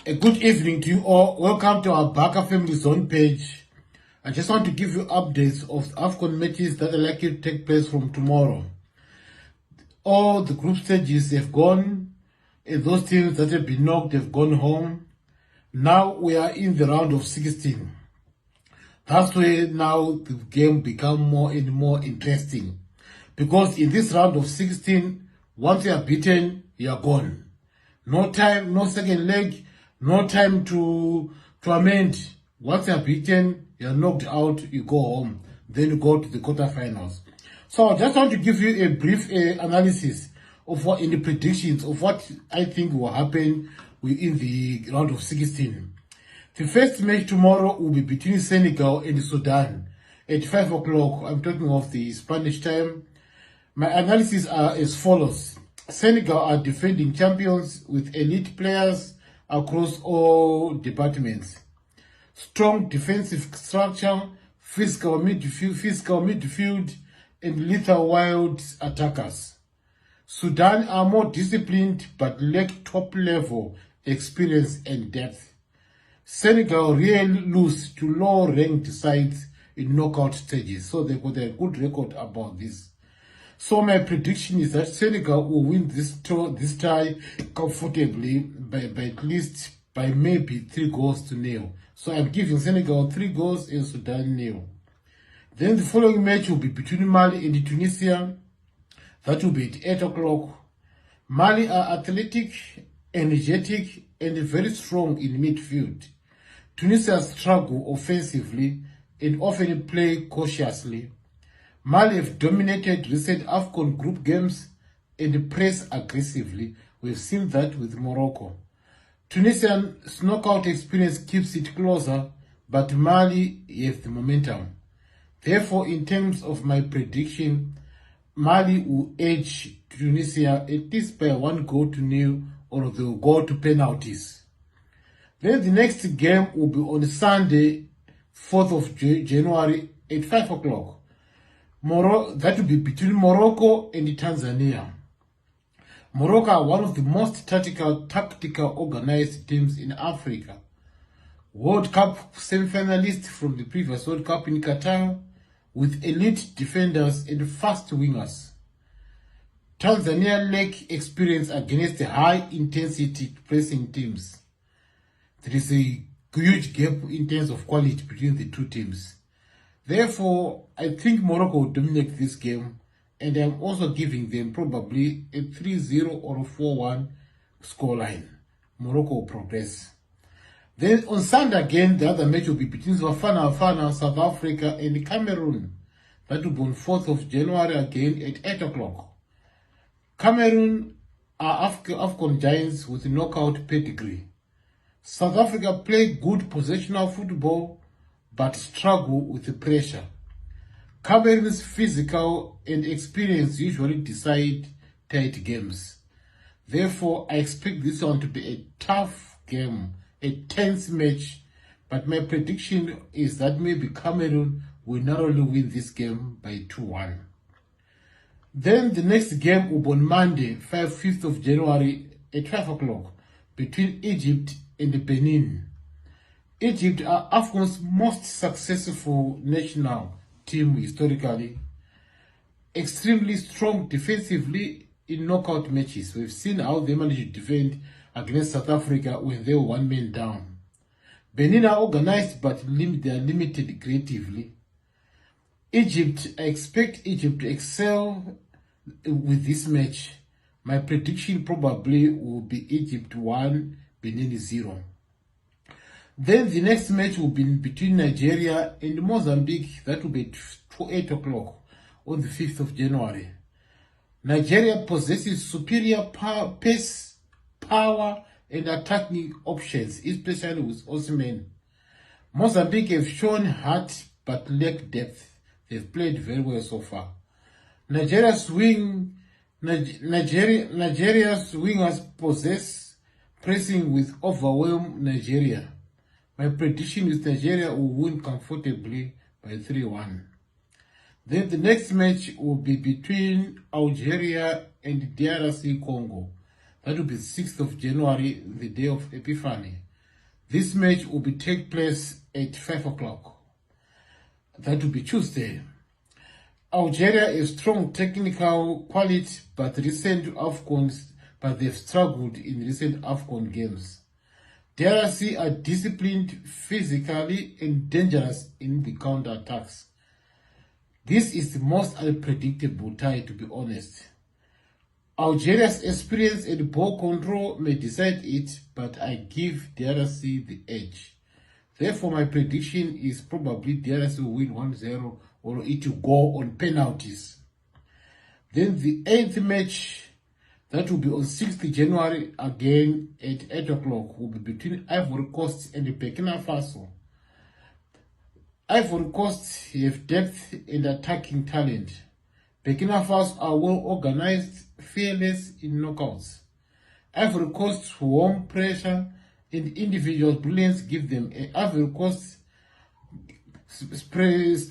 A good evening to you all. Welcome to our Baka Family Zone page. I just want to give you updates of AFCON matches that are likely to take place from tomorrow. All the group stages have gone, and those teams that have been knocked have gone home. Now we are in the round of 16. That's where now the game becomes more and more interesting. Because in this round of 16, once you are beaten, you are gone. No time, no second leg, no time to amend. Once you are beaten, you are knocked out, you go home. Then you go to the quarterfinals. So I just want to give you a brief analysis of what in the predictions of what I think will happen within the round of 16. The first match tomorrow will be between Senegal and Sudan at 5 o'clock. I'm talking of the Spanish time. My analysis are as follows. Senegal are defending champions with elite players across all departments. Strong defensive structure, physical midfield, and lethal wild attackers. Sudan are more disciplined but lack top-level experience and depth. Senegal really lose to low-ranked sides in knockout stages, so they've got a good record about this. So my prediction is that Senegal will win this tie comfortably by at least by maybe 3 goals to nil. So I'm giving Senegal 3 goals and Sudan nil. Then the following match will be between Mali and Tunisia. That will be at 8 o'clock. Mali are athletic, energetic, and very strong in midfield. Tunisia struggle offensively and often play cautiously. Mali have dominated recent AFCON group games and press aggressively. We've seen that with Morocco. Tunisia's knockout experience keeps it closer, but Mali has the momentum. Therefore, in terms of my prediction, Mali will edge Tunisia at least by 1 goal to nil, or they'll go to penalties. Then the next game will be on Sunday, 4th of January at 5 o'clock. That will be between Morocco and Tanzania. Morocco are one of the most tactical organized teams in Africa. World Cup semi-finalists from the previous World Cup in Qatar, with elite defenders and fast wingers. Tanzania lack experience against high-intensity pressing teams. There is a huge gap in terms of quality between the two teams. Therefore, I think Morocco will dominate this game, and I'm also giving them probably a 3-0 or a 4-1 scoreline. Morocco will progress. Then on Sunday again, the other match will be between Bafana, South Africa, and Cameroon. That will be on 4th of January again at 8 o'clock. Cameroon are AFCON giants with knockout pedigree. South Africa play good possessional football, but struggle with the pressure. Cameroon's physical and experience usually decide tight games. Therefore, I expect this one to be a tough game, a tense match, but my prediction is that maybe Cameroon will narrowly win this game by 2-1. Then the next game will be on Monday, 5th of January at 5 o'clock, between Egypt and Benin. Egypt are AFCON's most successful national team historically. Extremely strong defensively in knockout matches. We've seen how they managed to defend against South Africa when they were 1 man down. Benin are organized, but they are limited creatively. I expect Egypt to excel with this match. My prediction probably will be Egypt 1, Benin 0. Then the next match will be between Nigeria and Mozambique. That will be at 8 o'clock on the 5th of January. Nigeria possesses superior pace, power, and attacking options, especially with Osimhen. Mozambique have shown heart but lack depth. They've played very well so far. Nigeria's wingers possess pressing with overwhelm Nigeria. My prediction is Nigeria will win comfortably by 3-1. Then the next match will be between Algeria and DRC Congo. That will be 6th of January, the day of Epiphany. This match will take place at 5 o'clock. That will be Tuesday. Algeria is strong technical quality, but they've struggled in recent AFCON games. DRC are disciplined physically and dangerous in the counter-attacks. This is the most unpredictable tie, to be honest. Algeria's experience and ball control may decide it, but I give DRC the edge. Therefore, my prediction is probably DRC will win 1-0 or it will go on penalties. Then the 8th match, that will be on 6th January, again at 8 o'clock, will be between Ivory Coast and Burkina Faso. Ivory Coast have depth and attacking talent. Burkina Faso are well organized, fearless in knockouts. Ivory Coast's home pressure and individual brilliance give them Ivory Coast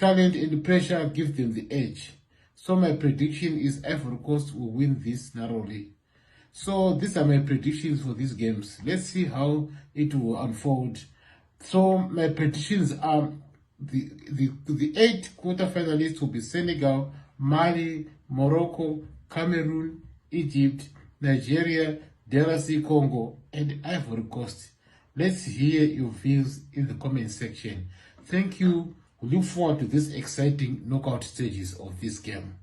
talent and pressure give them the edge. So my prediction is Ivory Coast will win this narrowly. So these are my predictions for these games. Let's see how it will unfold. So my predictions are the 8 quarterfinalists will be Senegal, Mali, Morocco, Cameroon, Egypt, Nigeria, DRC Congo, and Ivory Coast. Let's hear your views in the comment section. Thank you. We look forward to these exciting knockout stages of this game.